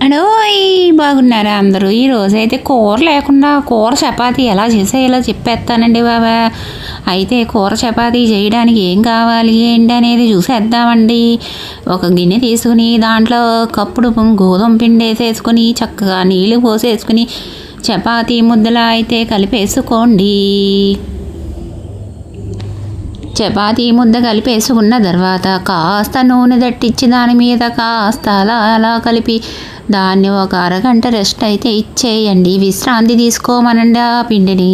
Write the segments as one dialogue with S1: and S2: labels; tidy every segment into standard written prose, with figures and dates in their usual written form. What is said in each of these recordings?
S1: అడోయ్ బాగున్నారా అందరూ? ఈరోజైతే కూర లేకుండా కూర చపాతీ ఎలా చేసేయాలో చెప్పేస్తానండి బాబా. అయితే కూర చపాతీ చేయడానికి ఏం కావాలి ఏంటి అనేది చూసేద్దామండి. ఒక గిన్నె తీసుకుని దాంట్లో కప్పుడు గోధుమ పిండి వేసేసుకుని చక్కగా నీళ్ళు పోసేసుకుని చపాతీ ముద్దలా అయితే కలిపేసుకోండి. చపాతీ ముద్ద కలిపేసుకున్న తర్వాత కాస్త నూనె దట్టించి దాని మీద కాస్త అలా అలా కలిపి దాన్ని ఒక అరగంట రెస్ట్ అయితే ఇచ్చేయండి. విశ్రాంతి తీసుకోమనండి ఆ పిండిని.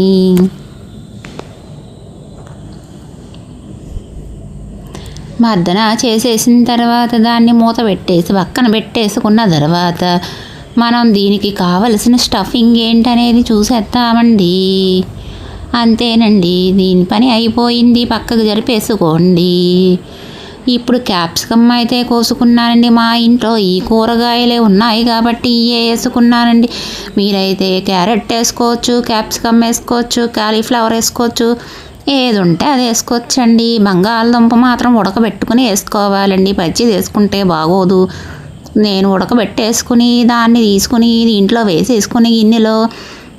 S1: మర్దన చేసేసిన తర్వాత దాన్ని మూత పెట్టేసి పక్కన పెట్టేసుకున్న తర్వాత మనం దీనికి కావలసిన స్టఫింగ్ ఏంటనేది చూసేద్దామండి. అంతేనండి, దీని పని అయిపోయింది. పక్కకు జరిపేసుకోండి. ఇప్పుడు క్యాప్సికమ్ అయితే కోసుకున్నానండి. మా ఇంట్లో ఈ కూరగాయలే ఉన్నాయి కాబట్టి ఇవే వేసుకున్నానండి. మీరైతే క్యారెట్ వేసుకోవచ్చు, క్యాప్సికమ్ వేసుకోవచ్చు, కాలీఫ్లవర్ వేసుకోవచ్చు, ఏది ఉంటే అది వేసుకోవచ్చండి. బంగాళదుంప మాత్రం ఉడకబెట్టుకుని వేసుకోవాలండి, పచ్చిది వేసుకుంటే బాగోదు. నేను ఉడకబెట్టేసుకుని దాన్ని తీసుకుని దీంట్లో వేసేసుకుని గిన్నెలో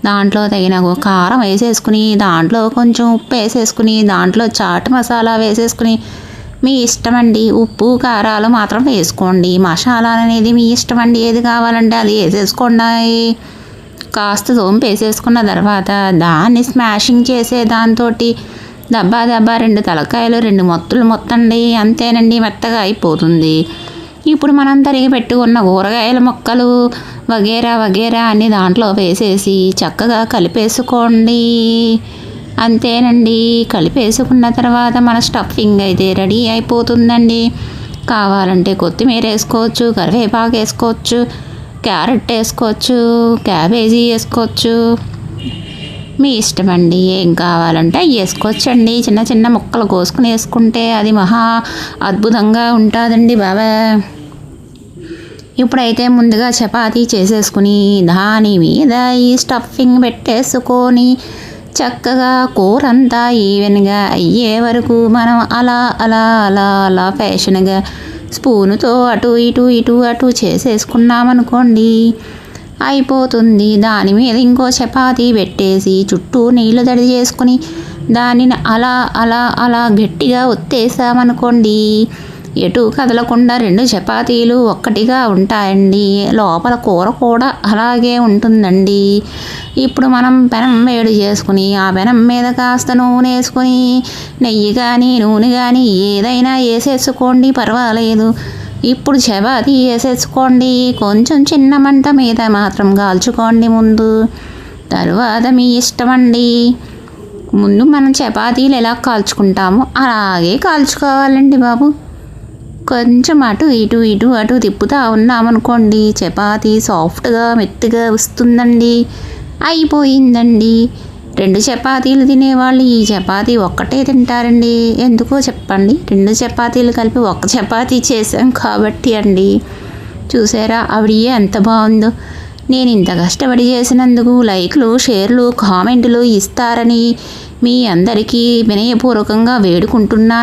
S1: దాంట్లో తగిన కారం వేసేసుకుని దాంట్లో కొంచెం ఉప్పు వేసేసుకుని దాంట్లో చాట్ మసాలా వేసేసుకుని మీ ఇష్టం అండి. ఉప్పు కారాలు మాత్రం వేసుకోండి. మసాలా అనేది మీ ఇష్టం అండి, ఏది కావాలంటే అది వేసేసుకోండి. కాస్త సోంపు వేసేసుకున్న తర్వాత దాన్ని స్మాషింగ్ చేసే దాంతో దబ్బా దబ్బా 2 తలకాయలు 2 మొత్తులు మొత్తండి. అంతేనండి, మెత్తగా అయిపోతుంది. ఇప్పుడు మనం తరిగి పెట్టుకున్న కూరగాయల ముక్కలు వగేరా వగేరా అన్ని దాంట్లో వేసేసి చక్కగా కలిపేసుకోండి. అంతేనండి, కలిపేసుకున్న తర్వాత మన స్టఫింగ్ అయితే రెడీ అయిపోతుందండి. కావాలంటే కొత్తిమీర వేసుకోవచ్చు, కరివేపాకు వేసుకోవచ్చు, క్యారెట్ వేసుకోవచ్చు, క్యాబేజీ వేసుకోవచ్చు, మీ ఇష్టం అండి. ఏం కావాలంటే అవి వేసుకోవచ్చండి. చిన్న చిన్న ముక్కలు కోసుకుని వేసుకుంటే అది మహా అద్భుతంగా ఉంటుందండి బాబా. ఇప్పుడైతే ముందుగా చపాతీ చేసేసుకుని దాని మీద ఈ స్టఫింగ్ పెట్టేసుకొని చక్కగా కూరంతా ఈవెన్గా అయ్యే వరకు మనం అలా అలా అలా అలా ఫ్యాషన్గా స్పూనుతో అటు ఇటు ఇటు అటు చేసేసుకున్నామనుకోండి, అయిపోతుంది. దాని మీద ఇంకో చపాతీ పెట్టేసి చుట్టూ నీళ్లు తడి చేసుకుని దానిని అలా అలా అలా గట్టిగా ఒత్తేసామనుకోండి, ఎటు కదలకుండా 2 చపాతీలు ఒక్కటిగా ఉంటాయండి. లోపల కూర కూడా అలాగే ఉంటుందండి. ఇప్పుడు మనం పెనం వేడి చేసుకుని ఆ పెనం మీద కాస్త నూనె వేసుకొని నెయ్యి కానీ నూనె కానీ ఏదైనా వేసేసుకోండి, పర్వాలేదు. ఇప్పుడు చపాతీ వేసేసుకోండి. కొంచెం చిన్న మంట మీద మాత్రం కాల్చుకోండి ముందు, తరువాత మీ ఇష్టం అండి. ముందు మనం చపాతీలు ఎలా కాల్చుకుంటామో అలాగే కాల్చుకోవాలండి బాబు. కొంచెం అటు ఇటు ఇటు అటు తిప్పుతూ ఉన్నామనుకోండి, చపాతీ సాఫ్ట్గా మెత్తగా వస్తుందండి. అయిపోయిందండి. 2 చపాతీలు తినేవాళ్ళు ఈ చపాతీ ఒక్కటే తింటారండి. ఎందుకో చెప్పండి, 2 చపాతీలు కలిపి 1 చపాతీ చేసాం కాబట్టి అండి. చూసారా ఆవిడ ఎంత బాగుందో. నేను ఇంత కష్టపడి చేసినందుకు లైక్లు, షేర్లు, కామెంట్లు ఇస్తారని మీ అందరికీ వినయపూర్వకంగా వేడుకుంటున్నాను.